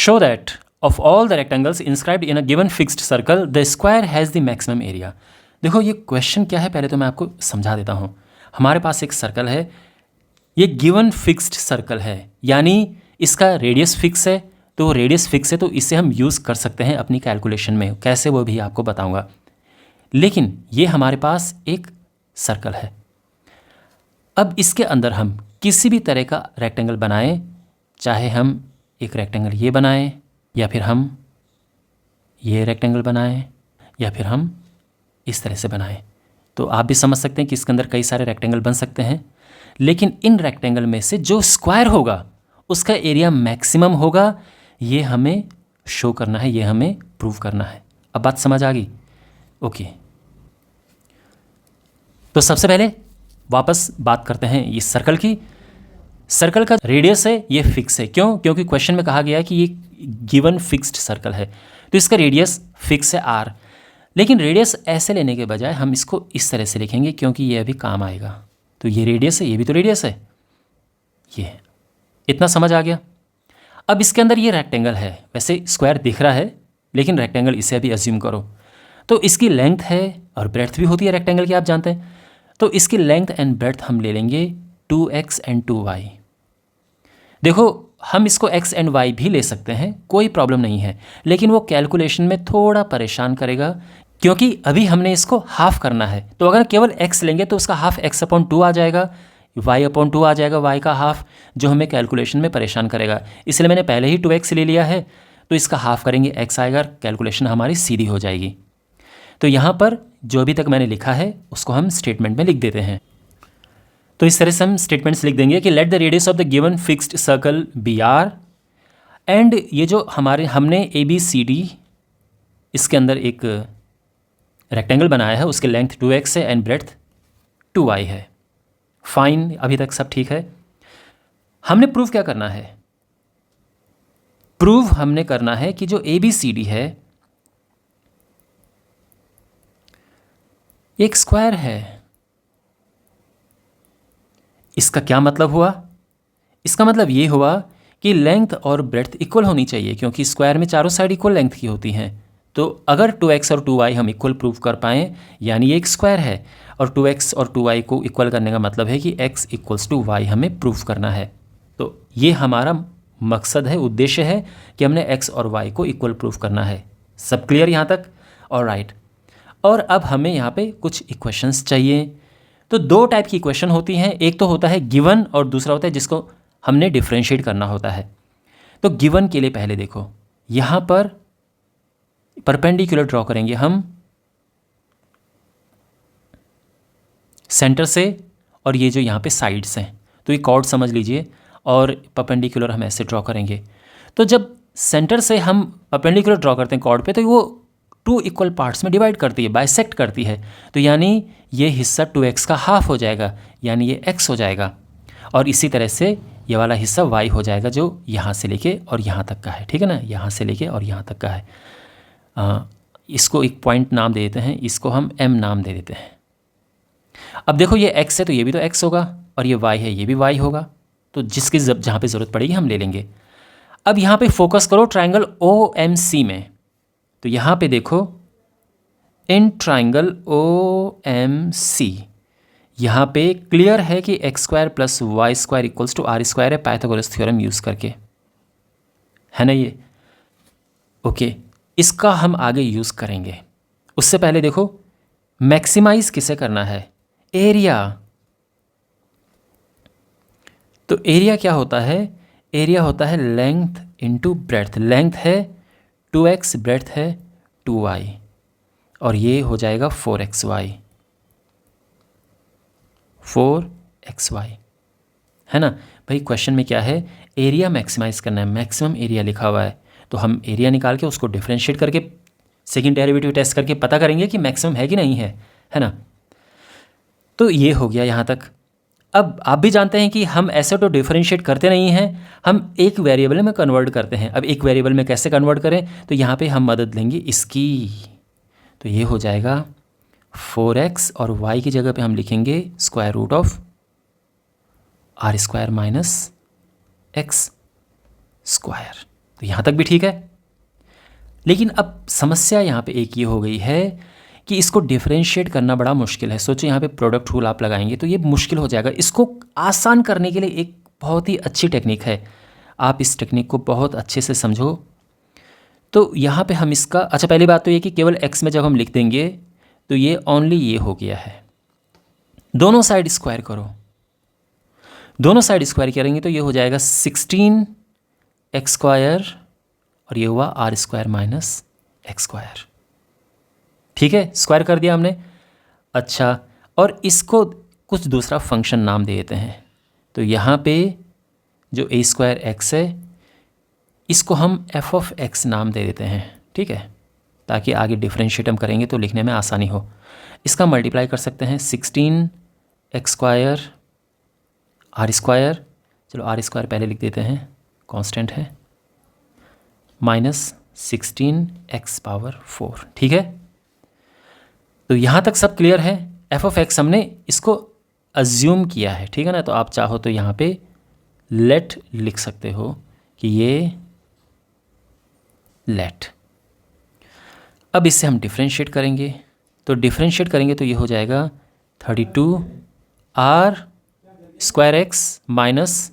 Show that of all the rectangles inscribed in a given fixed circle the square has the maximum area. देखो ये question क्या है, पहले तो मैं आपको समझा देता हूँ। हमारे पास एक सर्कल है, ये गिवन फिक्स्ड सर्कल है, यानी इसका रेडियस फिक्स है, तो रेडियस फिक्स है तो इसे हम यूज़ कर सकते हैं अपनी कैलकुलेशन में, कैसे वो भी आपको बताऊंगा। लेकिन ये हमारे पास एक सर्कल है। अब इसके अंदर हम किसी भी तरह का रेक्टेंगल बनाएं, चाहे हम एक रेक्टेंगल ये बनाएं, या फिर हम ये रेक्टेंगल बनाएं, या फिर हम इस तरह से बनाएं, तो आप भी समझ सकते हैं कि इसके अंदर कई सारे रेक्टेंगल बन सकते हैं। लेकिन इन रेक्टेंगल में से जो स्क्वायर होगा उसका एरिया मैक्सिमम होगा, ये हमें शो करना है, ये हमें प्रूव करना है। अब बात समझ आ गई? ओके, तो सबसे पहले वापस बात करते हैं इस सर्कल की। सर्कल का रेडियस है ये फिक्स है, क्यों? क्योंकि क्वेश्चन में कहा गया है कि ये गिवन फिक्स्ड सर्कल है, तो इसका रेडियस फिक्स है r। लेकिन रेडियस ऐसे लेने के बजाय हम इसको इस तरह से लिखेंगे, क्योंकि ये अभी काम आएगा। तो ये रेडियस है, ये भी तो रेडियस है, ये है। इतना समझ आ गया? अब इसके अंदर ये रेक्टेंगल है, वैसे स्क्वायर दिख रहा है लेकिन रेक्टेंगल इसे अभी अज्यूम करो। तो इसकी लेंथ है और ब्रेड्थ भी होती है रेक्टेंगल की, आप जानते हैं। तो इसकी लेंथ एंड ब्रेड्थ हम ले लेंगे 2x एंड 2y। देखो हम इसको x एंड y भी ले सकते हैं, कोई प्रॉब्लम नहीं है, लेकिन वो कैलकुलेशन में थोड़ा परेशान करेगा, क्योंकि अभी हमने इसको हाफ करना है। तो अगर केवल x लेंगे तो उसका हाफ x/2 आ जाएगा, y/2 आ जाएगा, y का हाफ, जो हमें कैलकुलेशन में परेशान करेगा। इसलिए मैंने पहले ही 2x ले लिया है, तो इसका हाफ करेंगे x आएगा, कैलकुलेशन हमारी सीधी हो जाएगी। तो यहाँ पर जो अभी तक मैंने लिखा है उसको हम स्टेटमेंट में लिख देते हैं। तो इस तरह से हम स्टेटमेंट्स लिख देंगे कि let the radius of the given fixed circle be R, and ये जो हमने ABCD इसके अंदर एक रेक्टेंगल बनाया है, उसके लेंथ 2x है एंड ब्रेड्थ 2y है। फाइन, अभी तक सब ठीक है। हमने प्रूव क्या करना है? प्रूव हमने करना है कि जो ABCD है एक स्क्वायर है। इसका क्या मतलब हुआ? इसका मतलब ये हुआ कि लेंथ और ब्रेड्थ इक्वल होनी चाहिए, क्योंकि स्क्वायर में चारों साइड इक्वल लेंथ की होती हैं। तो अगर 2x और 2y हम इक्वल प्रूव कर पाएँ, यानी ये एक स्क्वायर है, और 2x और 2y को इक्वल करने का मतलब है कि x = y हमें प्रूव करना है। तो ये हमारा मकसद है, उद्देश्य है कि हमने x और y को इक्वल प्रूव करना है। सब क्लियर यहाँ तक? ऑलराइट। और अब हमें यहाँ पे कुछ इक्वेशंस चाहिए। तो दो टाइप की इक्वेशन होती हैं, एक तो होता है गिवन और दूसरा होता है जिसको हमने डिफरेंशिएट करना होता है। तो गिवन के लिए पहले देखो, यहाँ पर परपेंडिकुलर ड्रॉ करेंगे हम सेंटर से, और ये जो यहाँ पे साइड्स हैं, तो ये कॉर्ड समझ लीजिए, और परपेंडिकुलर हम ऐसे ड्रॉ करेंगे। तो जब सेंटर से हम परपेंडिकुलर ड्रॉ करते हैं कॉर्ड पे, तो वो 2 इक्वल पार्ट्स में डिवाइड करती है, बाइसेक्ट करती है। तो यानी ये हिस्सा 2x का हाफ हो जाएगा, यानी ये x हो जाएगा, और इसी तरह से ये वाला हिस्सा y हो जाएगा, जो यहाँ से लेके और यहाँ तक का है। ठीक है ना, यहाँ से लेके और यहाँ तक का है। इसको एक पॉइंट नाम दे देते हैं, इसको हम m नाम दे देते हैं। अब देखो ये x है तो ये भी तो x होगा, और ये y है ये भी y होगा। तो जिसकी जहाँ पे ज़रूरत पड़ेगी हम ले लेंगे। अब यहाँ पे फोकस करो ट्राइंगल OMC में। तो यहाँ पे देखो, इन ट्राइंगल OMC यहाँ पे क्लियर है कि x² + y² = r² है, पाइथागोरस थ्योरम यूज़ करके, है ना ये? ओके, इसका हम आगे यूज़ करेंगे। उससे पहले देखो, मैक्सिमाइज किसे करना है? एरिया। तो एरिया क्या होता है? एरिया होता है लेंथ इंटू ब्रेड्थ। लेंथ है 2x, ब्रेड्थ है 2y, और ये हो जाएगा 4xy, 4xy, है ना भाई? क्वेश्चन में क्या है? एरिया मैक्सिमाइज करना है, मैक्सिमम एरिया लिखा हुआ है। तो हम एरिया निकाल के उसको डिफरेंशिएट करके सेकंड डेरिवेटिव टेस्ट करके पता करेंगे कि मैक्सिमम है कि नहीं है ना? तो ये हो गया यहाँ तक। अब आप भी जानते हैं कि हम ऐसे तो डिफरेंशिएट करते नहीं हैं, हम एक वेरिएबल में कन्वर्ट करते हैं। अब एक वेरिएबल में कैसे कन्वर्ट करें? तो यहाँ पे हम मदद लेंगे इसकी। तो ये हो जाएगा 4x, और y की जगह पे हम लिखेंगे √r² - x²। तो यहाँ तक भी ठीक है। लेकिन अब समस्या यहाँ पे एक ये हो गई है कि इसको डिफरेंशिएट करना बड़ा मुश्किल है। सोचो यहाँ पे प्रोडक्ट रूल आप लगाएंगे तो ये मुश्किल हो जाएगा। इसको आसान करने के लिए एक बहुत ही अच्छी टेक्निक है, आप इस टेक्निक को बहुत अच्छे से समझो। तो यहाँ पे हम इसका, अच्छा पहली बात तो ये कि केवल x में जब हम लिख देंगे तो ये ओनली ये हो गया है। दोनों साइड स्क्वायर करो, दोनों साइड स्क्वायर करेंगे तो ये हो जाएगा 16x² और ये हुआ r² माइनस x²। ठीक है, स्क्वायर कर दिया हमने। अच्छा, और इसको कुछ दूसरा फंक्शन नाम दे देते हैं। तो यहाँ पे जो a²x है इसको हम f(x) नाम दे देते हैं। ठीक है, ताकि आगे डिफरेंशिएट हम करेंगे तो लिखने में आसानी हो। इसका मल्टीप्लाई कर सकते हैं 16x² r², चलो r² पहले लिख देते हैं, कांस्टेंट है, माइनस 16x⁴। ठीक है, तो यहाँ तक सब क्लियर है। f(x) हमने इसको अज्यूम किया है, ठीक है ना। तो आप चाहो तो यहाँ पे लेट लिख सकते हो कि ये लेट। अब इससे हम डिफरेंशिएट करेंगे, तो डिफरेंशिएट करेंगे तो ये हो जाएगा 32r² माइनस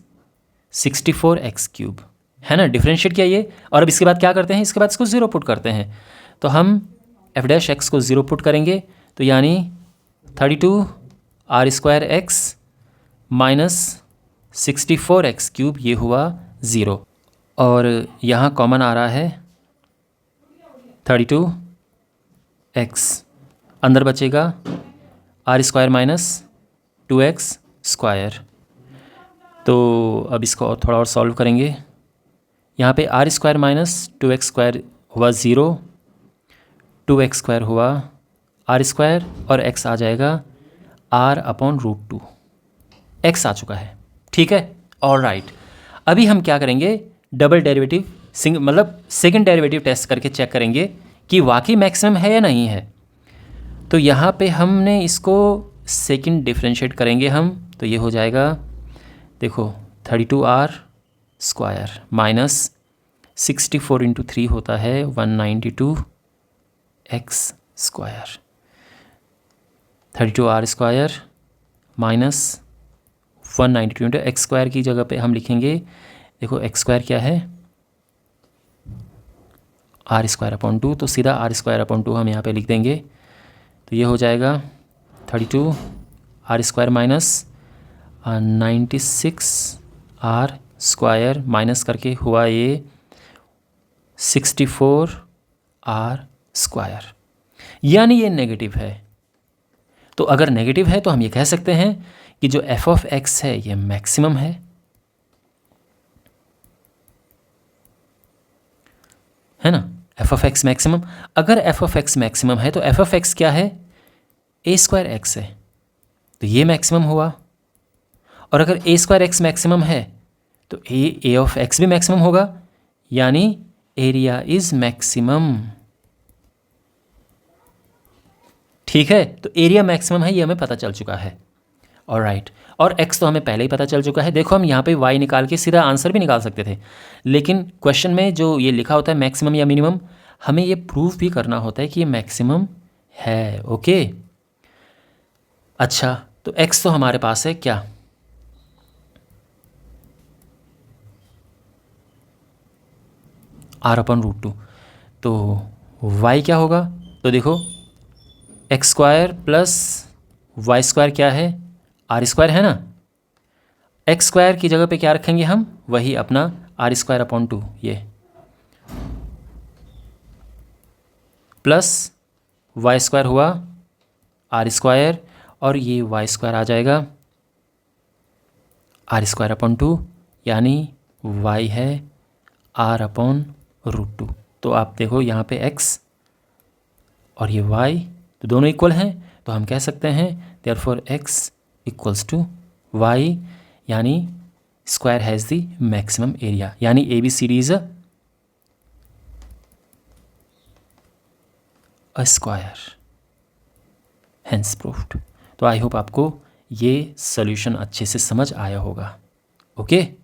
64x³ है ना। डिफरेंशिएट किया ये, और अब इसके बाद क्या करते हैं, इसके बाद इसको ज़ीरो पुट करते हैं। तो हम f' को ज़ीरो पुट करेंगे तो यानी 32r² माइनस 64x³ ये हुआ 0, और यहाँ कॉमन आ रहा है 32x, अंदर बचेगा r² माइनस 2x²। तो अब इसको और थोड़ा और सॉल्व करेंगे। यहाँ पे r² माइनस 2x² हुआ 0, 2x² हुआ r² और x आ जाएगा r/√2। x आ चुका है, ठीक है, ऑल राइट। अभी हम क्या करेंगे, डबल डेरिवेटिव मतलब सेकंड डेरिवेटिव टेस्ट करके चेक करेंगे कि वाकई मैक्सिमम है या नहीं है। तो यहाँ पे हमने इसको सेकंड डिफरेंशिएट करेंगे हम, तो ये हो जाएगा, देखो 32r² माइनस 64 × 3 होता है 192x²। 32r² माइनस 192 × x² की जगह पे हम लिखेंगे, देखो x² क्या है, r²/2, तो सीधा r²/2 हम यहाँ पे लिख देंगे। तो ये हो जाएगा 32r² माइनस 96r² माइनस करके हुआ ये 64r², यानी ये नेगेटिव है। तो अगर नेगेटिव है तो हम ये कह सकते हैं कि जो f(x) है ये मैक्सिमम है ना, f(x) मैक्सिमम। अगर f(x) मैक्सिमम है तो f(x) क्या है, a²x है, तो ये मैक्सिमम हुआ। और अगर a²x मैक्सिमम है तो a(x) भी मैक्सिमम होगा, यानी एरिया इज मैक्सिमम। ठीक है, तो एरिया मैक्सिमम है, ये हमें पता चल चुका है। ऑलराइट, और x तो हमें पहले ही पता चल चुका है। देखो हम यहाँ पे y निकाल के सीधा आंसर भी निकाल सकते थे, लेकिन क्वेश्चन में जो ये लिखा होता है मैक्सिमम या मिनिमम, हमें ये प्रूफ भी करना होता है कि ये मैक्सिमम है। ओके, अच्छा, तो x तो हमारे पास है क्या, r/√2, तो y क्या होगा, तो देखो x² प्लस y² क्या है, r² है ना। x² की जगह पे क्या रखेंगे हम, वही अपना r²/2, ये प्लस y² हुआ r², और ये y² आ जाएगा r²/2, यानी y है r/√2। तो आप देखो यहाँ पे x और ये y तो दोनों इक्वल हैं, तो हम कह सकते हैं देयरफॉर x = y, यानी square has the maximum area, यानी ABCD is a square, hence proved. तो आई होप आपको ये सॉल्यूशन अच्छे से समझ आया होगा। ओके।